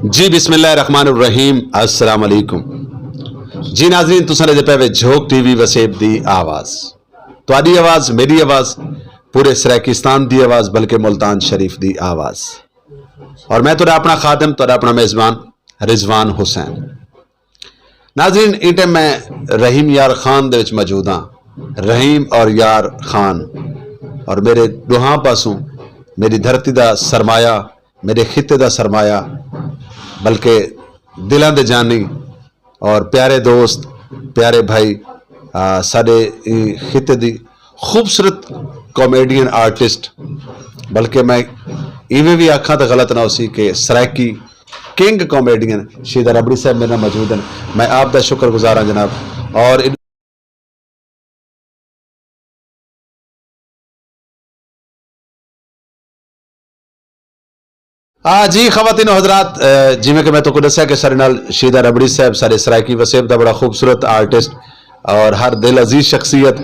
जी बिस्मिल्लाहिर्रहमानिर्रहीम अस्सलाम वालेकुम जी नाज़रीन तुसां दे पे झोक टीवी वसेब दी आवाज़ तुहाडी आवाज़ मेरी आवाज़ पूरे सराकिस्तान दी आवाज़ बल्कि मुल्तान शरीफ दी आवाज़ और मैं तुहाडा अपना खादिम तुहाडा अपना मेज़बान रिजवान हुसैन। नाज़रीन इस टाइम मैं रहीम यार खान दे विच मौजूद हाँ। रहीम और यार खान और मेरे दुहां पासों मेरी धरती दा सरमाया मेरे खिते दा सरमाया बल्कि दिलां दे जानी और प्यारे दोस्त प्यारे भाई साडे खिते दी खूबसूरत कॉमेडियन आर्टिस्ट बल्कि मैं इवें भी आखा तो गलत ना उसी के सराकी किंग कॉमेडियन शीदा रबड़ी साहब मेरे नाल मौजूद हैं। मैं आप दा शुक्रगुजार हाँ जनाब। और जी खवातीन हजरात जिमें कि मैं तो दसा कि सारे नाल शीदा रबड़ी साहब सारे सरायकी वसेब का बड़ा खूबसूरत आर्टिस्ट और हर दिल अजीज शख्सियत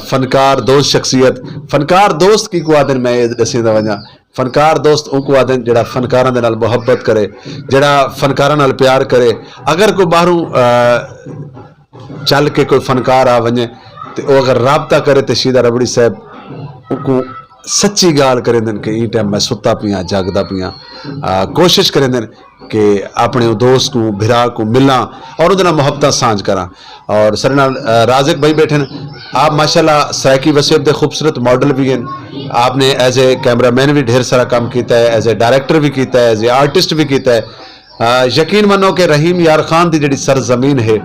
फनकार दोस्त शख्सियत फनकार दोस्त की कुआदन मैं दसीदा वजा फनकार दोस्त उन कुआदन जड़ा फनकारां दे नाल मुहब्बत करे जड़ा फनकारां नाल प्यार करे। अगर कोई बाहरों चल के कोई फनकार आ वजे तो अगर राबता करे तो शीदा रबड़ी साहब उनको सच्ची गाल करें कि ई टाइम मैं सुता पियाँ जागदा पियाँ कोशिश करें कि अपने दोस्त को भिरा को मिला और उहदे नाल मुहब्बत सांझ करा। और सर नाल राज़िक भाई बैठे आप माशाल्लाह सराकी वसेब दे खूबसूरत मॉडल भी हैं। आपने एज ए कैमरामैन भी ढेर सारा काम किया है, एज ए डायरेक्टर भी किया है, एज ए आर्टिस्ट भी किया है। यकीन मनो कि रहीम यार खान की जी सरजमीन है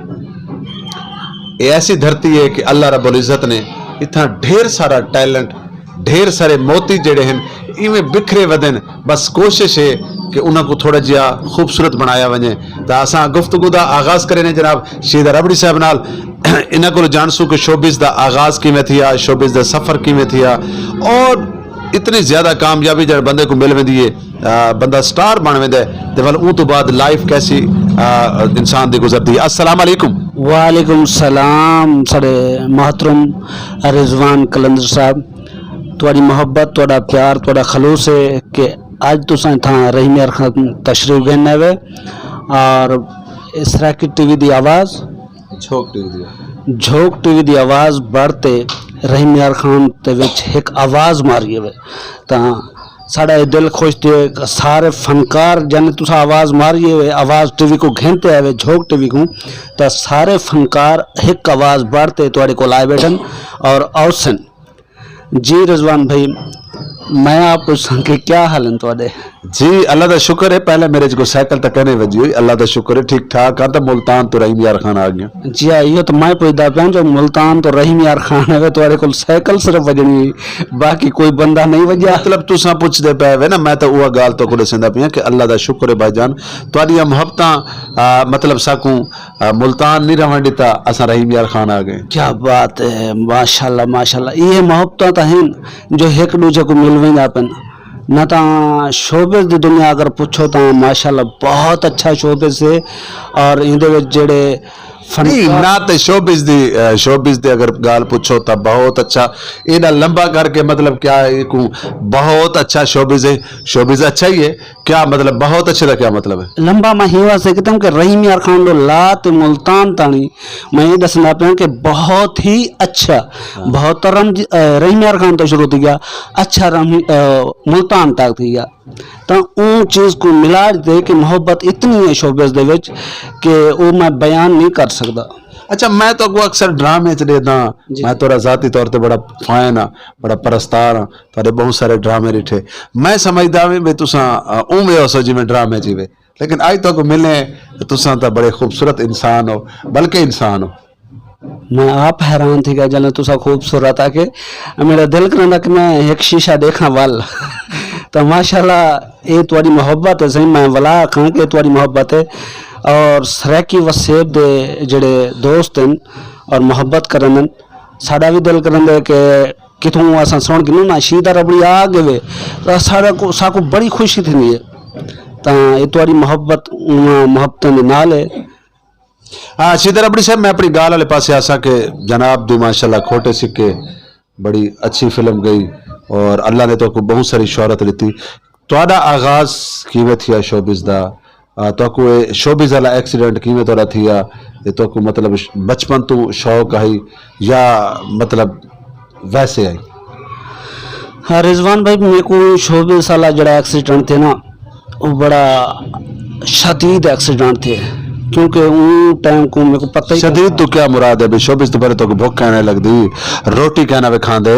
ये ऐसी धरती है कि अल्लाह रब्बुल इज़्ज़त ने इतना ढेर सारा टैलेंट ढेर सारे मोती जड़े हैं इवें बिखरे वदन बस कोशिश है कि उन्होंने थोड़ा जिहा खूबसूरत बनाया वजे। तो असा गुफ्तगू का आगाज़ करें जनाब शीदा रबड़ी साहब नाल इन्हों को जानसूँ कि शोबिज़ का आगाज़ किवें थिया शोबिज़ का सफ़र किवें थिया और इतनी ज़्यादा कामयाबी जब बंदे को मिल वेंदी है बंदा स्टार बन वेंदा है तो वाल उस तो बाद लाइफ कैसी इंसान की गुजरती है। अस्सलाम वालेकुम। वालेकुम सलाम साढ़े मोहतरम रिजवान कलंदर साहब तुहाडी मोहब्बत तुहाडा प्यार तुहाडा खलूस है कि अज तुसां इत्थां रहीम यार खान तशरीफ गहने वे और सराकी टीवी दी आवाज़ झोक टीवी दी आवाज़ बढ़ते रहीम यार खान ते विच एक आवाज़ मारी वे तां साड़ा दिल खुश थे सारे फनकार जाने तुसा आवाज़ मारी वे आवाज़ टीवी को घेनते आवे झोक टीवी को तो सारे फनकार एक आवाज़ बढ़ते तुहाडे कोल आए बैठन और औसन जी रिजवान भाई मैं आप पूछूं कि क्या हाल है तुहाडे? जी अल्लाह का शुक्र है पहले मेरे को साइकिल तक कहने वजी हुई अल्लाह का शुक्र है ठीक ठाक आ तो मुल्तान तो रहीम यार खान आ गया। जी यो तो मैं पूछता पाऊँ जो मुल्तान तो रहीम यार खान है तुहाडे कोल साइकिल सिर्फ वजनी बाकी कोई बंदा नहीं वजया मतलब तुसा पुछदे पे वे ना मैं तो वह गाल तो को दसदा पिया कि अल्लाह का शुक्र है भाईजान तुहाडियां मुहब्बतां मतलब साकू मुल्तान नहीं रहन दिता असा रहीम यार खान आ गए। क्या बात है माशाल्लाह माशाल्लाह ये मुहब्बतां तो हैं जो एक दूजे को मिल वेंदा पन ना तो शोबिज़ की दुनिया अगर पूछो तो माशाल्लाह बहुत अच्छा शोबिज़ है और इहदे जेड़े ना तो शोबिज़ दी अगर गाल पूछो तो बहुत अच्छा इना लंबा करके मतलब क्या बहुत अच्छा शोबिज़ है शोबिज़ अच्छा ही है क्या मतलब बहुत अच्छे का क्या मतलब है लंबा मैं ही वास्ते कहता हूँ कि रहीम यार खान लो लात मुल्तान तानी मैं ये दसना पाया कि बहुत ही अच्छा बहुत रहीम यार खान तो शुरू थी गया अच्छा मुल्तान तक थी गया तो उन चीज़ को मिला दे कि मोहब्बत इतनी है शोबिज़ दे विच कि वो मैं बयान नहीं कर सकता। अच्छा मैं तो अक्सर ड्रामे च देखदा मैं तोरा जाती तौर पर बड़ा फैन हाँ बड़ा परस्तार हाँ तेरे बहुत सारे ड्रामे डिठे मैं समझदा भी तुसा उवें हो जिवें ड्रामे च वे लेकिन अज तक मिले तुसा तो बड़े खूबसूरत इंसान हो बल्कि इंसान हो। मैं आप हैरान थी गया जल्द तुसा खूबसूरत आके मेरा दिल करना कि मैं एक शीशा देखा वाल तो माशाल्लाह ये तुम्हारी मोहब्बत है सही मैं वला आखा कि तुम्हारी मोहब्बत है और सराकी वसेब दे जड़े दोस्त हैं और मोहब्बत करन साड़ा भी दिल करन दे कि कितों असा सुन के ना शीदा रबड़ी आ गए तो साको बड़ी खुशी थी है तो ये तुम्हारी मोहब्बत नाल है। हाँ शीदा रबड़ी साहब मैं अपनी गाल वाले पास आसा कि जनाब दी माशाल्लाह खोटे सिक्के बड़ी अच्छी फिल्म गई और अल्लाह ने तो बहुत सारी शोहरत दी। तुहाडा आगाज़ किवें थिया शोबिज़ दा तो को शोबिस वाला एक्सीडेंट किवें तोरा थिया ते तो को मतलब बचपन तो शौक आई या मतलब वैसे आई? हाँ रिजवान भाई, मेरे को 24 साल जड़ा एक्सीडेंट थे ना, वो बड़ा शदीद एक्सीडेंट थे, क्योंकि उन टाइम को मेरे को पता ही शदीद तो क्या मुराद है भाई? शोबिस तो पहले तो भूख कहने लगदी, रोटी कहना वे खांदे,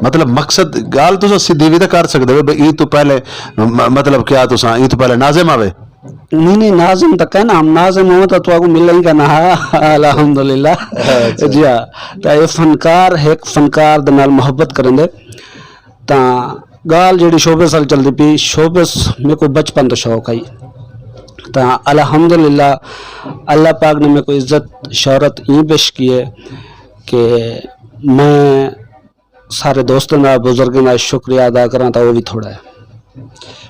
मतलब मकसद गाल तो सीधी भी तो कर सकते हो भाई। ई तो पहले मतलब क्या तुसा ई तो पहले नाजिम आवे? नहीं नाजिम तक है ना, हम नाजिम हो तो आपको मिल ही करना है अल्हम्दुलिल्लाह। जी हाँ, तो ये फनकार एक फनकार दे नाल मोहब्बत करेंगे तो गाल जी 24 साल चलती पी। 24 मेरे को बचपन तो शौक आई, तो अल्हम्दुलिल्लाह अल्लाह पाक ने मेरे को इज्जत शोहरत यूँ पेश की है कि मैं सारे दोस्तों का बुजुर्गों का शुक्रिया अदा करा, तो वो भी थोड़ा है।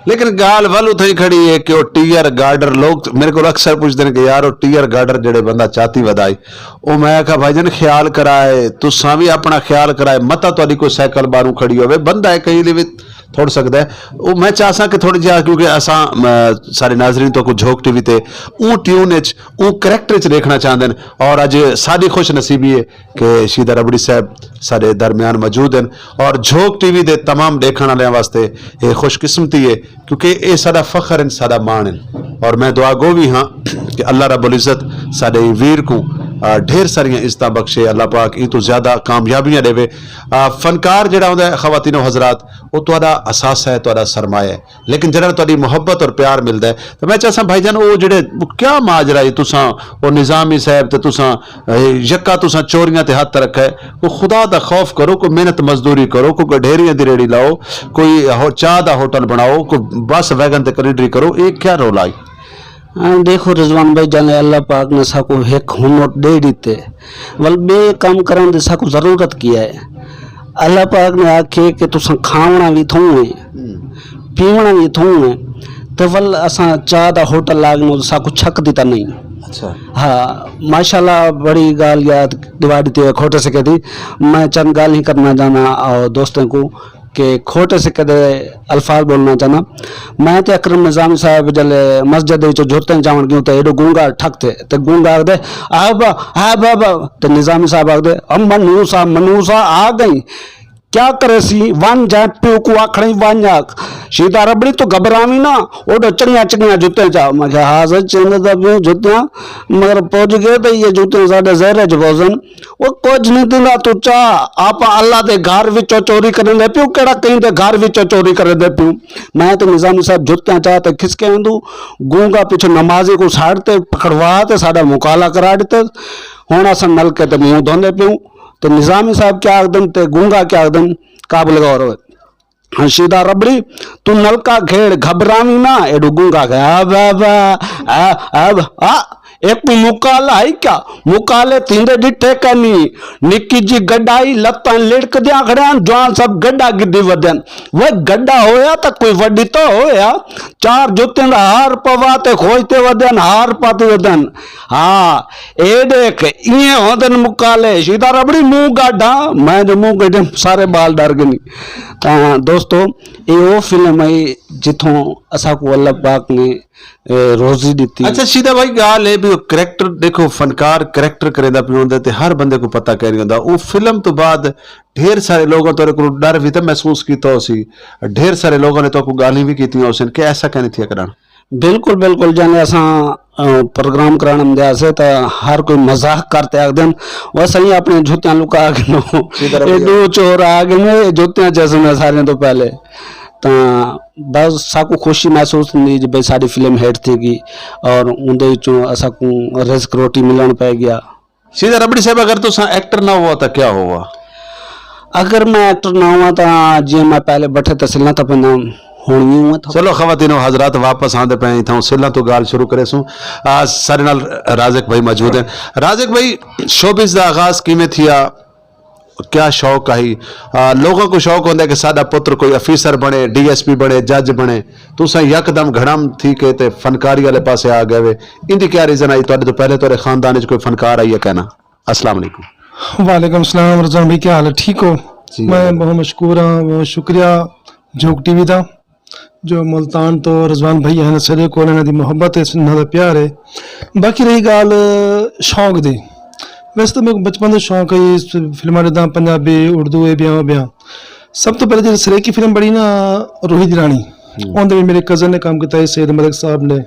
लेकिन गाल वालू थी खड़ी है कि वो टीयर गार्डर, लोग मेरे को अक्सर पूछते हैं कि यार वो टीयर गार्डर जेड़े बंदा चाती वधाई, वो मैं आखा भाईजान ख्याल कराए, तुसा भी अपना ख्याल कराए, मता तुहाडी कोई साइकिल बारू खड़ी होवे, बंदा है कहीं भी थोड़ सकता है। वो मैं चाहसा कि थोड़ी जी, क्योंकि असा सारे नाजरीन तो को झोंक टीवी ते ऊ ट्यून ऊ करैक्टर च देखना चाहते हैं। और अज साड़ी खुश नसीबी है कि शीदा रबड़ी साहब सारे दरम्यान मौजूद हैं, और झोंक टीवी दे तमाम देखने वाले वास्ते ये खुशकिस्मती है, क्योंकि ये साडा फखर है, साडा मान है। और मैं दुआ गो भी हाँ कि अल्लाह रब्बुल इज्जत साडे वीर को ढेर सारियां इज्जत बख्शे, अल्लाह पाक ई तो ज्यादा कामयाबियां देवे। फनकार जड़ा होंदा है खवातीनो हजरात, वो तुहाडा असास है, तुहाडा सरमाया है, लेकिन जरा तुहाडी मोहब्बत और प्यार मिलता है। तो मैं चाहसा भाईजान वो जेड़े क्या माजरा है तुसा वो निजामी साहब ते तुसा यक्का तुसा चोरियां ते हाथ रखा है, कोई खुदा दा खौफ करो, कोई मेहनत मजदूरी करो, कोई ढेरियां दी रेड़ी लाओ, कोई चाह दा होटल बनाओ, कोई बस वैगन ते करीडरी करो, ये क्या रोल आई? देखो रिजवान भाई, जाने अल्लाह पाक ने साको एक हुनर दे दीते, वल बे काम करन दे साको जरूरत किया है। अल्लाह पाक ने आखे कि तुसा खावना भी थू है, पीवना भी थू है, तो वल असा चाह दा होटल लागनो साको छक दीता नहीं। अच्छा हाँ माशाल्लाह, बड़ी गाल याद दिवाड़ी ते खोटे से कहती, मैं चंद गाल ही करना जाना और दोस्तों को कि खोटे से कदे अल्फाज बोलना चाहना। मैं तो अकरम निजामी साहब जले मस्जिद जुड़ते जावन गयूं तो एडो गूंगा ठकते तो गूंगा आखदे आ बाबा, तो निजामी साहब आखदे हम मनूसा आ गई, क्या करे सी वन जाए प्यो को आखड़ी वन आख शीदा रबड़ी तो घबरावी ना, ओडो चंगिया चंगिया जुते जा। मैं क्या हाँ सर चंगे प्यो जुतियां, मगर पहुंच गए तो ये जुते साढ़े जहरे जबोजन वो कुछ नहीं दिंदा, तू चाह आप अल्लाह के घर विचों चोरी करन दे प्यो, केड़ा कहीं दे घर विचों चोरी करन दे प्यो। मैं तो निजामी साहब जुतियां चाहते खिसके आंदू गूंगा पीछे नमाजी को साड़ते पकड़वा ते साढ़ा मुकाला करा देते, हुण अस नलके ते मुंह धोंदे प्यो। तो निजामी साहब क्या आखदन ते गूंगा क्या आखदन काबुल गौर हो शीदा रबड़ी तू नलका घेड़ घबरावी ना, एडू गूंगा गया बाबा अब एक मुकाला है क्या, मुकाले तींदे डिठे कनी निक्की जी गड्डाई लत्तां लिड़क दिया खड़ियां, जवान सब गड्डा गिद्दी वदन, वह गड्डा होया तो कोई वड्डी तो होया, चार जुत्ते दा हार पवा ते खोजते वदन, हार पाते वदन। हाँ ए देख इं होदन मुकाले, शीदा रबड़ी मुंह गाढ़ा, मैं जो मुंह गड्ढे सारे बाल डर गए। दोस्तों ये वो फिल्म है जिथों असा को अल्लाह पाक ने रोजी दी। अच्छा शीदा भाई गाल है भी करैक्टर देखो, फनकार करैक्टर करेंदा पियो होंदा ते हर बंदे को पता कह रही होंदा। वो फिल्म तो बाद ढेर सारे लोगों तो को डर भी तो महसूस कीता सी, ढेर सारे लोगों ने तो को गाली भी कीती उसन कि ऐसा कहनी थी कराना। बिल्कुल बिल्कुल, जाने असा प्रोग्राम कराने में दिया से तो हर कोई मजाक करते आगदन, वैसे ही अपने जूतियां लुका के नो दो चोर आगे में जूतियां जैसे सारे तो पहले तो बस साकू खुशी महसूस हुई जब भाई सारी फिल्म हिट थी और उनके चो असाकू रिस्क रोटी मिलन पै गया। सीधा रबड़ी साहब अगर तो एक्टर ना हुआ तो क्या हुआ? अगर मैं एक्टर ना हुआ तो जी मैं पहले बैठे तहसील तो अपना होनी हुआ था। चलो खवातीनो हजरात वापस आंदे पे था सिला तो गाल शुरू करे सू सारे नाल राज़िक भाई मौजूद हैं। राज़िक भाई शोबिस दा आगाज किवें थिया, क्या शौक आई? लोगों को शौक होंदा है कि साडा पुत्र कोई अफीसर बने, DSP बने, जज बने, तुसा यकदम घड़म थी के ते फनकारी वाले पासे आ गए वे, इंदी क्या रीजन आई? तो पहले तोरे खानदान च कोई फनकार आई है कहना? अस्सलाम वालेकुम। वालेकुम सलाम रज़ान भाई, क्या हाल है? ठीक हो? मैं बहुत मशकूर हाँ, बहुत शुक्रिया झोंक टीवी का जो मुल्तान तो रजवान भैया हैं सरे को इन्हां दी मुहब्बत है, इन्हां दा प्यार है। बाकी रही गाल शौक दी, वैसे तो मेरे बचपन का शौक है फिल्मां जिद्दां पंजाबी उर्दू ब्याह सब तो पहले जो सरेकी फिल्म बड़ी ना रोहित रानी, उनदे भी मेरे कज़न ने काम किया, सैयद मलिक साहब ने,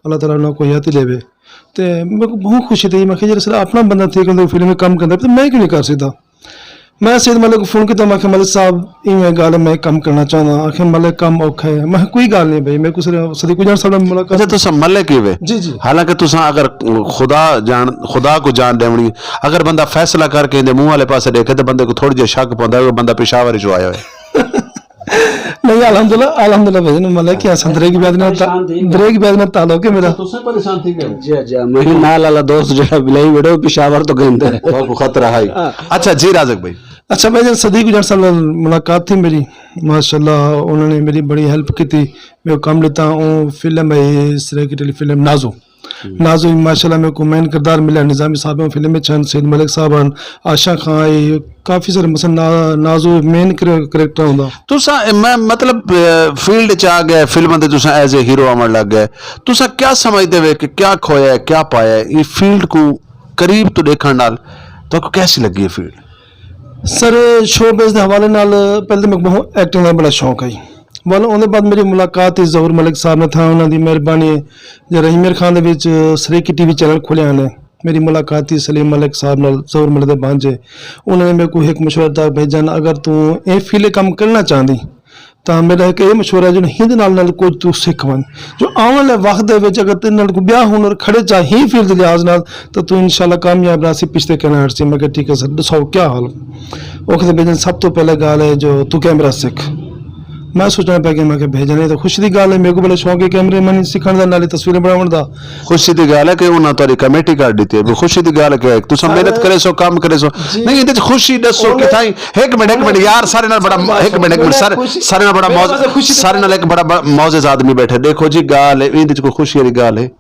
अल्लाह ताला उन्होंने कोई हयाती देवे। तो मेरे को बहुत खुशी थी, मैं जरा अपना बंदा थे कि फिल्म में काम करता, तो मैं क्यों नहीं कर सकता। मैं सैयद मलिक को फोन किया, मैं मलिक साहब इवें गल मैं काम करना चाहता, आखिर मलिक काम औखा है, मैं कोई गल नहीं भाई, मेरे को सदी गुजर साहब ने मुलाकात। अच्छा तुसा मल्ले किवे जी जी हालांकि तुसा अगर खुदा को जान देवनी, अगर बंदा फैसला करके इहदे मुंह वाले पासे देखे तो बंदे को थोड़ी जी शक पौंदा है वो बंदा पेशावर जो आया है। नहीं अल्हम्दुलिल्लाह भाई मतलब क्या संतरे की ब्रेक ना ताल्लुक है मेरा। तुसा परेशान थी के जी जी मैं नाल वाला दोस्त जो बिलाई वीडियो पेशावर तो कहते हैं को खतरा है। अच्छा जी राजक भाई, अच्छा भाई जब सदी गुजर साहब नाल मुलाकात थी मेरी, माशाल्लाह उन्होंने मेरी बड़ी हेल्प की थी। मैं काम लेता हूँ फिल्म है इस तरह की टेली फिल्म नाजो भी माशाल्लाह मेरे को मेन किरदार मिला, निजामी साहब फिल्म में छन, सैयद मलिक साहब, आशा खान, काफी सारे मसला नाजो मेन करेक्टर होंदा। तुसा मैं मतलब फील्ड च आ गए फिल्म दे, तुसा एज ए हीरो आवन लग गए, तुसा क्या समझदे वे कि क्या खोया है क्या पाया है ये फील्ड को करीब तो देखने नाल तो कैसी लगी है फील्ड? सर शो बेस के हवाले नाल पहले तो मेरे बहुत एक्टिंग का बड़ा शौक है, वाल उन्हें बाद मेरी मुलाकात ही जहूर मलिक साहब ने था, उन्होंने मेहरबानी जो रहीमेर खान दे विच सरेकी टीवी चैनल खोलिया ने, मेरी मुलाकात ही सलीम मलिक साहब नाल जहूर मलिक दे भांजे, उन्होंने मेरे को एक मशवरा दिता भाई जान अगर तू ये फील्ड काम करना चाहती तो मेरा एक ये मशवरा है जो हिंद नाल कुछ तू सीख वन, जो आने वाले वक्त दे विच अगर तेरे नाल को ब्याह हुनर खड़े चा ही फील्ड लिहाज नाल तो तू इंशाल्लाह कामयाब रासी पिछले कहना हट सी। मैं ठीक है सर दसाओ क्या हाल, वो कहते भेजन सब तो पहले गाल है जो तू कैमरा सीख। मैं सोचना पै कि मैं भेजने तो खुशी की गल है, मेरे को बड़ा शौक है कैमरे मैन सीखने का, नाले तस्वीरें बनाने का। खुशी की गल है कि उन्होंने तुहाडी कमेटी कर दी है, खुशी की गल है कि तुसा मेहनत करे सो काम करे सो नहीं इहदे च खुशी दसो कि थाई एक मिनट यार सारे नाल बड़ा एक मिनट सारे नाल बड़ा मौज सारे नाल एक बड़ा मौजेज आदमी बैठे, देखो जी गल है इहदे च कोई खुशी वाली गल है?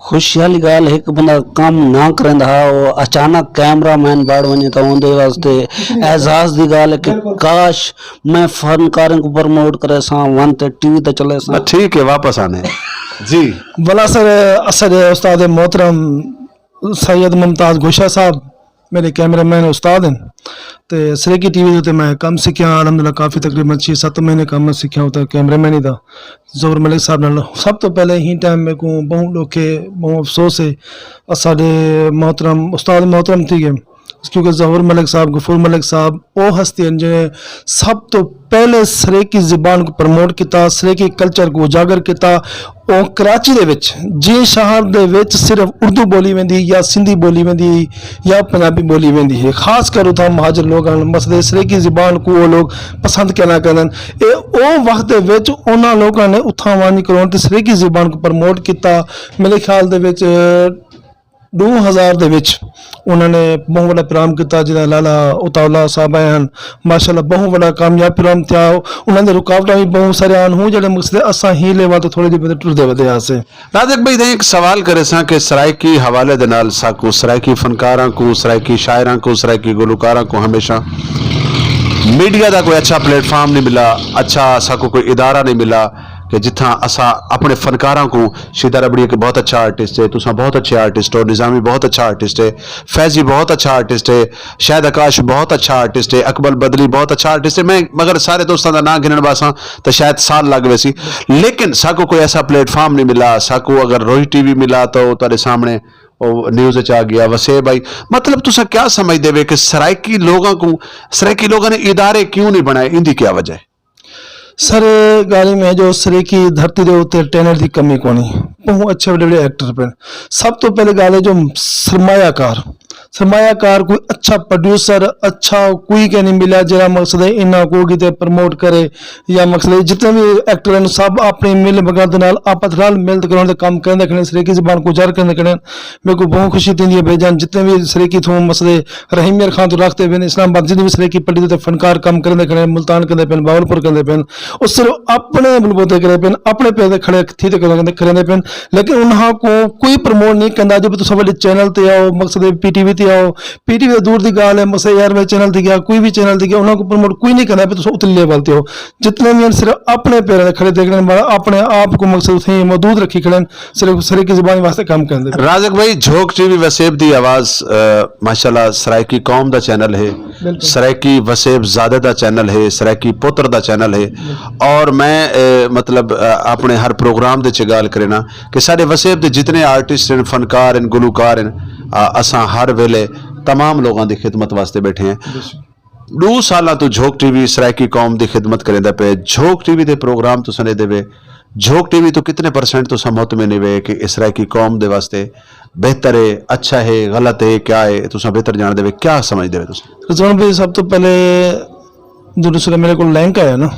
खुशी वाली गाल एक बंदा काम ना करेंदा वो अचानक कैमरा मैन बाड़ वने तो उनके वास्ते एजाज दी गाल है कि काश मैं फनकारों को प्रमोट करे सा वन ते टीवी ते चले सा। ठीक है वापस आने जी भला सर असर उस्ताद मोहतरम सैयद मुमताज गोशा साहब मेरे कैमरा मैन उस्ताद हैं, तो सरेकी टीवी ते मैं काम सीखा अलहमदुल्ला, काफ़ी तकरीबन 6-7 महीने काम सीखा होता कैमरा मैन ही था जहूर मलिक साहब नाल। सब तो पहले ही टाइम मेरे को बहुत लोग बहुत अफसोस है साढ़े मोहतरम उस्ताद मोहतरम थी गए, क्योंकि जहूर मलिक साहब गफूर मलिक साहब वो हस्ती हैं जिन्हें सब तो पहले सरेकी ज़बान को प्रमोट किया, सरेकी कल्चर को उजागर किया। और कराची दे विच जे शहर दे विच सिर्फ उर्दू बोली वेंदी या सिंधी बोली वेंदी या पंजाबी बोली वेंदी है, खास कर उथा महाजर लोग मसले सरेकी ज़बान को वो लोग पसंद करना करन ए ओ वक्त दे विच उन्हां लोगों ने उथा वानी करोन ते सरेकी ज़बान को प्रमोट किया। मेरे ख्याल दे विच 2000 दे विच उन्होंने बहुत बड़ा प्रोग्राम किया जिदा लाला उतावला साहब आए हैं, माशाल्लाह बहुत बड़ा कामयाब प्रोग्राम था। उन्होंने रुकावट भी बहुत सारे आन हूँ जो मकसद असा ही लेवा तो थोड़ी देर टुरदे वधे आसे। राजक भाई एक सवाल करे सा कि सराइकी हवाले दे नाल साकू सराइकी फनकारां को सराइकी शायरां को सराइकी गुलकारां को हमेशा मीडिया का कोई अच्छा प्लेटफॉर्म नहीं मिला, अच्छा साकू कोई इदारा नहीं मिला कि जिथा असा अपने फनकारां को शीदा रबड़ी के बहुत अच्छा आर्टिस्ट है, तुसा बहुत अच्छे आर्टिस्ट हो, निजामी बहुत अच्छा आर्टिस्ट है, फैजी बहुत अच्छा आर्टिस्ट है, शायद आकाश बहुत अच्छा आर्टिस्ट है, अकबल बदली बहुत अच्छा आर्टिस्ट है। मैं मगर सारे दोस्तों का ना गिनन बासा तो शायद साल लग वैसी, लेकिन साको कोई ऐसा प्लेटफॉर्म नहीं मिला। साको अगर रोहित टीवी मिला तो तेरे सामने न्यूज़ आ गया वसे भाई, मतलब तुसा क्या समझ देवे कि सराइकी लोगों ने इदारे क्यों नहीं बनाए, इनकी क्या वजह है? सर गाली में जो सरेकी धरती दे उत्ते टैलेंट की कमी कोनी, बहुत अच्छे बड़े बड़े एक्टर पे। सब तो पहले गाल है जो सरमायाकार कोई अच्छा प्रोड्यूसर अच्छा कोई के नहीं मिला जरा मकसद है इन्ना को किते प्रमोट करे या मकसद है जितने भी एक्टर हैं सब अपने मिल बगैर नाल आपस नाल मिल के काम करने देखने सरेकी ज़बान को जार करने देखने। मेरे को बहुत खुशी थी है बेजान जितने भी सरेकी थो मसले रहीमेर खान तो रखते पे इस्लामाबाद जितने भी सरेकी पट्टी तो फनकार काम करने देखने, मुल्तान करते पे बावलपुर करते पे और सिर्फ अपने बलबोते करे पे अपने पैसे खड़े थी करे पे, लेकिन उन्होंने को कोई प्रमोट नहीं करता। जब तो सब चैनल ते आओ मकसद पीटीवी ਕੀਤੀ आओ पीटीवी तो दूर की गाल है मसे 11वें चैनल दी गया कोई भी चैनल दी गया उन्होंने को प्रमोट कोई नहीं करना है तुम उतले लेवल ते हो जितने भी हैं सिर्फ अपने पैरों ते खड़े देखने वाला अपने आप को मकसद उसे मौजूद रखी खड़े सिर्फ सरे की जुबान वास्ते काम करते राजक भाई झोंक टीवी वसेब दी आवाज माशाल्लाह सरायकी कौम दा चैनल है, सरायकी वसेब ज़ादे दा चैनल है, सरायकी पुत्र दा चैनल है। और मैं मतलब अपने हर प्रोग्राम दे च गल करे ना कि साडे वसेब दे जितने आर्टिस्ट हैं, फनकार हैं, गुलूकार हैं, असां हर वेले तमाम लोगों की खिदमत वास्ते बैठे हैं। 2 साल तो झोंक टीवी सरायकी कौम की खिदमत करेंदा पे। झोंक टीवी के प्रोग्राम तुसां ने देवे, झोंक टीवी तो कितने परसेंट तुसां मुतमिन वे कि सरायकी कौम दे वास्ते बेहतर है, अच्छा है, गलत है, क्या है, तुसां बेहतर जान देवे, क्या समझ देवे तुसां? रिजवान भाई सब तो पहले जो दूसरा मेरे को लिंक आया ना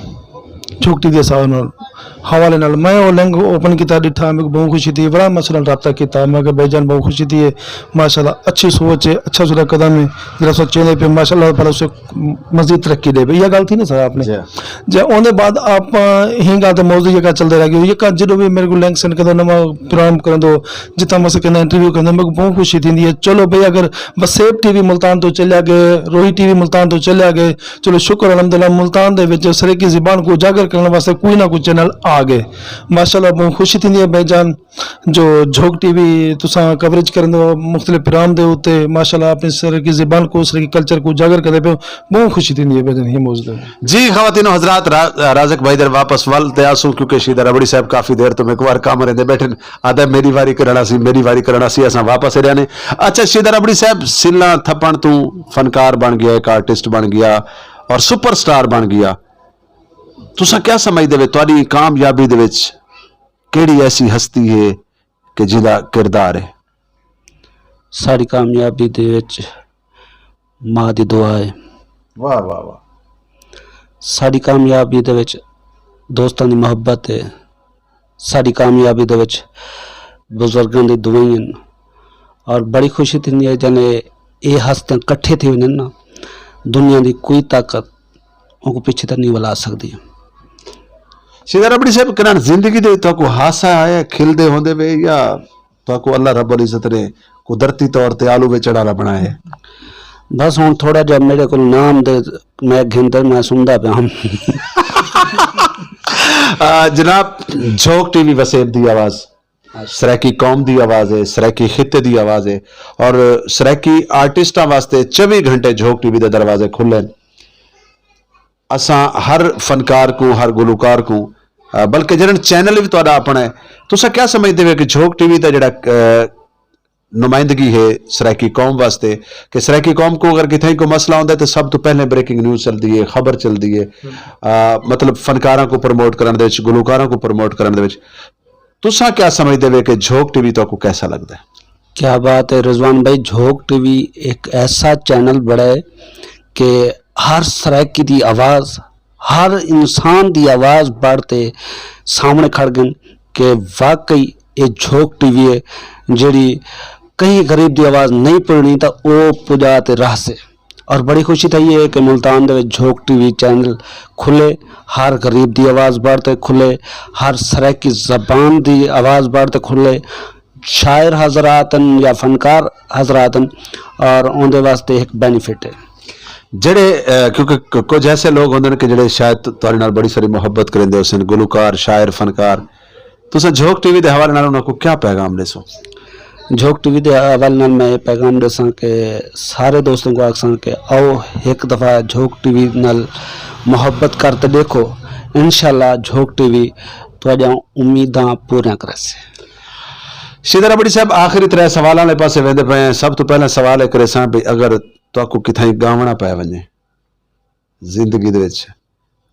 झोंक टीवी के हवाले नाल मैं वो लिंक ओपन किया डिठा मेरे को बहुत खुशी थी बड़ा मसला रब्ता किया मैं भाईजान बहुत खुशी थी माशाल्लाह अच्छी सोच है अच्छा सुरा कदम है जरा सोचे पे माशाल्लाह पर उसे मजीद तरक्की दे यह गल थी ना सर आपने जे उन्हें बाद आप ही गल तो मौजूद ये चलते रह गए ये जो भी मेरे को लिंक सेंड कर दो नवा प्रोग्राम कर दो जितना मैं कहना इंटरव्यू करना मेरे को बहुत खुशी थी है चलो भाई अगर वसेब टीवी मुल्तान तो चलिया गए रोही टीवी मुल्तान तो चलिया गए चलो शुक्र अलहमदुलिल्लाह मुल्तान दे सरेकी ज़बान को उजागर करने वास्ते कोई ना कोई चैनल आ गए माशाल्लाह बहुत खुशी थी है भाईजान जो झोंक टीवी तुसा कवरेज करन दो मुख्तलिफ प्रोग्राम दे उत्ते माशाल्लाह अपनी सरेकी ज़बान को सरेकी कल्चर को उजागर करदे पे बहुत खुशी थी है भाईजान ये मौजूद जी ख़वातीन व हज़रात राज़क भाई दर वापस वल तयासू क्योंकि शीदा रबड़ी साहब काफ़ी देर तो एक बार काम रहते बैठे आदा मेरी वारी करना सी असां वापस रहने ने। अच्छा शीदा रबड़ी साहब सिला थप्पण तू फनकार बन गया एक आर्टिस्ट बन गया और सुपरस्टार बन गया तुसा क्या समझदे वे तुहाडी कामयाबी दे विच केड़ी ऐसी हस्ती है कि जिहदा किरदार है? सारी कामयाबी दे विच मां दी दुआ है। वाह वाह वाह। सारी कामयाबी दे विच दोस्तां दी मोहब्बत है। सारी कामयाबी दे विच बुजुर्गां दी दुआएं और बड़ी खुशी थी है जने ये हस्ते कट्ठे थे वञनि ना दुनिया की कोई ताकत उनको पीछे तक नहीं बुला सकती। शीदा रबड़ी साहब कना जिंदगी दे तो हासा आया खिलदे होंदे वे या तो अल्लाह रब्बुल इज्जत ने कुदरती तौर ते आलू वे चढ़ाना बनाया है? बस हुण थोड़ा जब मेरे को नाम दे मैं गिनते मैं सुनदा पे हम जनाब झोंक टीवी वसेब दी आवाज सरायकी कौम दी आवाज है, सरायकी खिते दी आवाज है और सरायकी आर्टिस्टां वास्ते 24 घंटे झोंक टीवी दे दरवाजे खुले। असां हर फनकार को हर गुलूकार को बल्कि जिहड़ा चैनल भी तुहाडा अपना है तुसा क्या समझदे हो कि झोंक टीवी दा जिहड़ा नुमाइंदगी है सरायकी कौम वास्ते कि सरायकी कौम को अगर कितने को मसला होता है तो सब तो पहले ब्रेकिंग न्यूज़ चलती है, खबर चलती है, मतलब फनकारों को प्रमोट करने दे विच गुलूकारों को प्रमोट करने दे विच तुसा क्या समझदे हो कि झोंक टीवी तो आपको कैसा लगता है? क्या बात है रिजवान भाई, झोंक टीवी एक ऐसा चैनल बड़ा है कि हर सरायकी दी आवाज़ हर इंसान दी आवाज़ बढ़ते सामने खड़ गए कि वाकई ये झोंक टीवी है जिहड़ी कहीं गरीब की आवाज़ नहीं पुजनी तो वो पुजा ते राह से। और बड़ी खुशी थी है कि मुल्तान दे विच झोंक टीवी चैनल खुले हर गरीब की आवाज़ बढ़ते खुले हर सरायकी ज़बान की आवाज़ बढ़ते खुले शायर हजरातन या फनकार हजरातन और उनके वास्ते एक बेनीफिट है जेड़े क्योंकि कुछ ऐसे लोग होंगे कि जेड़े शायद तुहाडे नाल बड़ी सारी मोहब्बत करेंदे हुसन गुलूकार शायर फनकार तुसां झोंक टीवी के हवाले नाल उन्हां को क्या पैगाम देसो? झोंक टीवी के हवाले नाल मैं पैगाम देसां कि सारे दोस्तों को आखसां कि आओ एक दफ़ा झोंक टीवी नाल मोहब्बत करते देखो इंशाल्लाह झोंक टीवी तुहाडियां उम्मीदां पूरियां करसे। शीदा रबड़ी साहब आखिरी 3 सवाल वाले पासे वेंदे पे हैं। सब तो पहला सवाल है करे सां भी अगर तुहाको किथाई गावना पै वने जिंदगी दे विच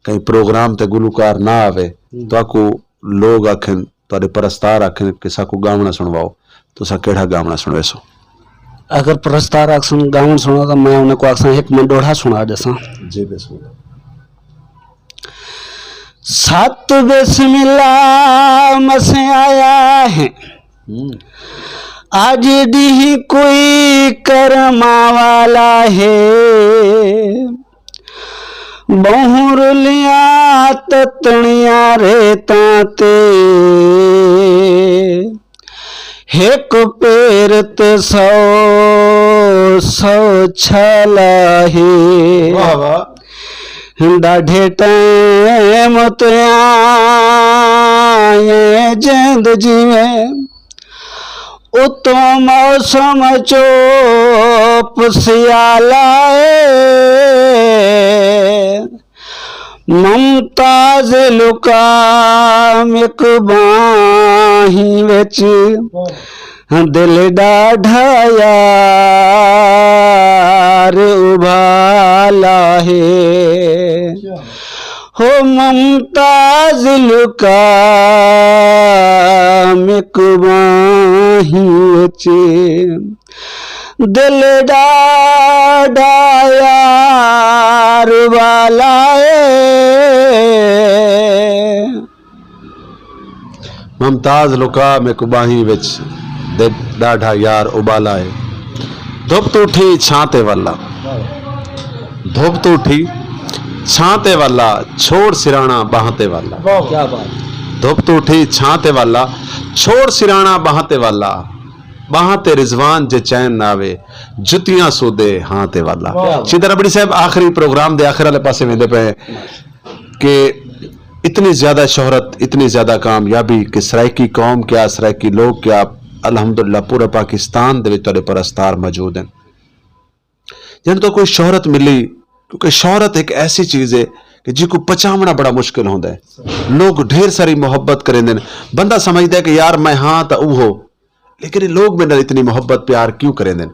कहीं प्रोग्राम ते गुलूकार ना आवे तुहाको लोग आखन तुहाडे परस्तार आखन कि साकू गावना सुनवाओ तुसा केड़ा गावना सुनवेसो? अगर परस्तार आखसन गावन सुना तो मैं उन्हें को आखसा एक मंडोढ़ा सुना देसा। जी बिस्मिल्लाह। सात बिस्मिल्लाह मसे आया है आज दी कोई कर्मा वाला है बहुरलिया ततनिया रेता ते एक पैर ते 100 सौ छलाहे वाह वाह ॾाढे टाइम ते आए जिंद जिवें उतों मौसम चोप सियालाए मुमताज लुका मिक बाही विच दिल ॾाढा यार उबाला है हो मुमताज लुका मिक बाही विच दिल ॾाढा यार वाला मुमताज लुका में कुबाही विच दे ॾाढा यार उबाला है धुप तो उठी छाते वाला धुप तो उठी छाते वाला छोड़ सिराना बहाते वाला क्या बात धुप तो उठी छाते वाला छोड़ सिराना बहाते वाला बहाते रिजवान जे चैन नावे जुतियां सूदे हाते वाला शीदर रबड़ी साहब आखिरी प्रोग्राम दे आखिर वाले पासे वेंदे पे कि इतनी ज्यादा शोहरत इतनी ज्यादा कामयाबी कि सराइकी कौम क्या सराइकी लोग क्या अल्हम्दुलिल्लाह पूरा पाकिस्तान दे विच तुहाडे परस्तार मौजूद हैं जिन तो कोई शोहरत मिली क्योंकि शोहरत एक ऐसी चीज है कि जिसको पचावना बड़ा मुश्किल होता है लोग ढेर सारी मोहब्बत करेंदे ने बंदा समझदा है कि यार मैं हाँ तो वो लेकिन ये लोग मेरे नाल इतनी मोहब्बत प्यार क्यों करेंदे ने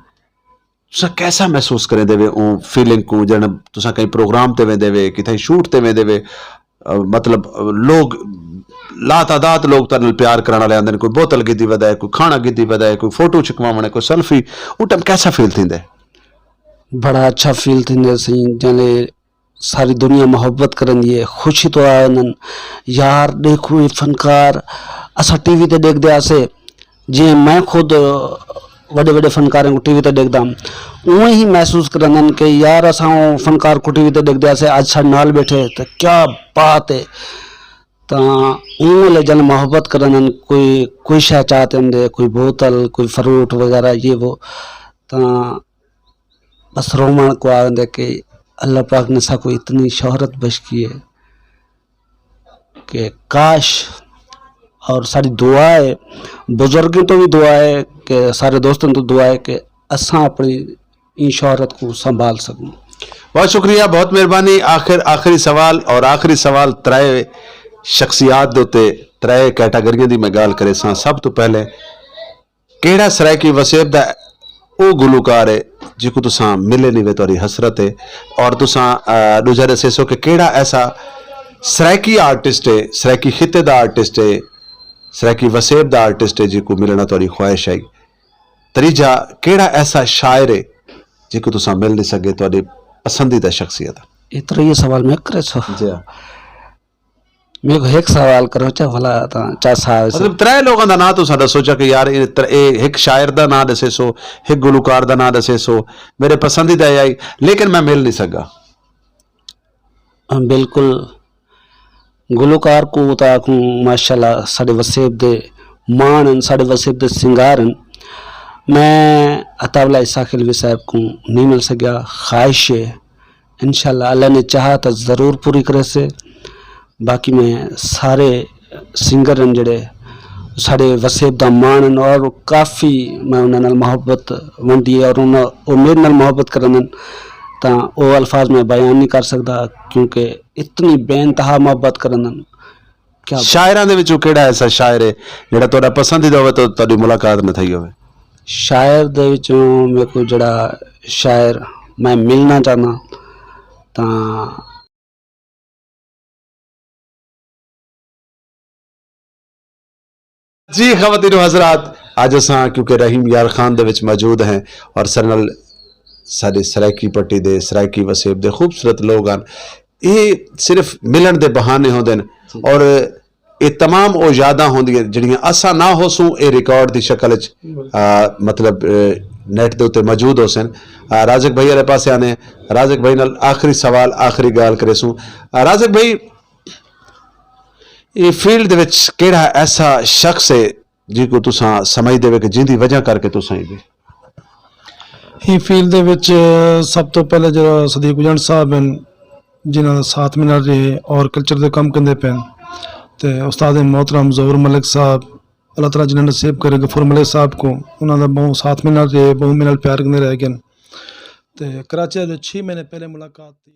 तुसा कैसा महसूस करेंदे वे ओ फीलिंग को जण तुसा कहीं प्रोग्राम ते वेंदे वे किथे शूट ते वेंदे वे मतलब लोग लातादाद लोग तुहाडे नाल प्यार करने वाले आंदे ने कोई बोतल गिद्दी वधाए कोई खाना गिद्दी वधाए कोई फोटो छिकवावणे कोई सेल्फी उस टाइम कैसा फील थींदा है बड़ा अच्छा फील थींदे सही जने सारी दुनिया मोहब्बत करंदी है खुशी तो आनन यार देखो ये फनकार असा टीवी ते देखदे आसे जे मैं खुद वडे वडे फनकारों को टीवी ते देखदा उवें ही महसूस करंदन कि यार असा फनकार को टीवी ते देखदे आसे आज साडे नाल बैठे तो क्या बात है तो उन जन मोहब्बत करंदन कोई शय चाहते होंदे कोई बोतल कोई फ्रूट वगैरह ये वो तो बस रोमन को आंदे कि अल्लाह पाक ने साको इतनी शोहरत बख्श की है कि काश और सारी दुआ है बुजुर्गों तो भी दुआ है कि सारे दोस्तों तो दुआ है कि असा अपनी इन शोहरत को संभाल सकूं। बहुत शुक्रिया बहुत मेहरबानी आखिरी सवाल और आखिरी सवाल त्रै शख्सियात दे उत्ते त्रै कैटागरियां दी मैं गल करे सां सब तो पहले केड़ा सराइकी वसेब दा वो गुलूकार है जिको तुसा मिले नहीं वे तुहाडी हसरत है और तुसा दूजा दसेसो कि केड़ा ऐसा सराइकी आर्टिस्ट है सराइकी खिते दा आर्टिस्ट है सराइकी वसेब दा आर्टिस्ट है जिको मिलना तुहाडी ख्वाहिश है त्रीजा केड़ा ऐसा शायर है जिको तुसा मिल नहीं सके तुहाडी पसंदीदा शख्सियत इतना ये सवाल मैं करे छो जी मेरे को एक सवाल करो चा भला चा साहब मतलब त्रै लोगों का नाम तुसा दसो चा कि यार एक शायर का नाम दसे सो एक गुलूकार का नाम दसे सो मेरे पसंदीदा आई लेकिन मैं मिल नहीं सका बिल्कुल गुलूकार को ताकू माशाल्लाह साडे वसेब दे मान साडे वसेब दे सिंगार मैं अतावला इसाखिल भी साहब को नहीं मिल सका ख्वाहिश है इंशाल्लाह अल्लाह ने चाहा तो ज़रूर पूरी करे से बाकी मैं सारे सिंगर जड़े साढ़े वसेब दा मान और काफ़ी मैं उन्होंने मोहब्बत वंडी और मेरे नाल मोहब्बत करन तो वो अल्फाज में बयान नहीं कर सकता क्योंकि इतनी बेइंतहा मोहब्बत करन क्या शायरां दे विचों केड़ा ऐसा शायर है जेड़ा तुहाडा पसंदीदा होवे तो तुहाडी मुलाकात न थई होवे शायर दे विचों मेरे को जड़ा शायर मैं मिलना चाहना तो जी ख़वातीन हज़रात आज असां क्योंकि रहीम यार खान दे विच मौजूद हैं और सरनल साडे सराइकी पट्टी दे सराइकी वसेब दे खूबसूरत लोग हैं ये सिर्फ मिलन दे बहाने होंदे ने और ये तमाम वो यादां होंदियां जिहड़ियां असां ना होसूं ये रिकॉर्ड दी शक्ल च मतलब नेट दे उत्ते मौजूद हो सन राजक भाई वाले पासे आने राजक भाई नाल आखिरी सवाल आखिरी गल करे सूं राजक भाई ये फील्ड दे विच केड़ा ऐसा शख्स है जिको तुसा समझदे वे कि जिंदी वजह करके तुसा ही ਹੀ ਫੀਲਡ ਦੇ ਵਿੱਚ ਸਭ ਤੋਂ ਪਹਿਲੇ ਜਿਹੜਾ ਸਦੀਕ ਉਜੰਟ ਸਾਹਿਬ ਹਨ ਜਿਨ੍ਹਾਂ ਦਾ ਸਾਥ ਮਿਲ ਰਹੇ ਔਰ ਕਲਚਰ ਦੇ ਕੰਮ ਕਰਦੇ ਪਏ ਤੇ ਉਸਤਾਦ मोहतरम ਜ਼ੋਰ ਮਲਿਕ ਸਾਹਿਬ अल्लाह ताला जिन्हें नसीब करे गफूर मलिक साहब को उन्होंने बहुत साथ में रहे बहुत मेरे प्यार करने रह गए तो कराची 6 महीने पहले मुलाकात थी।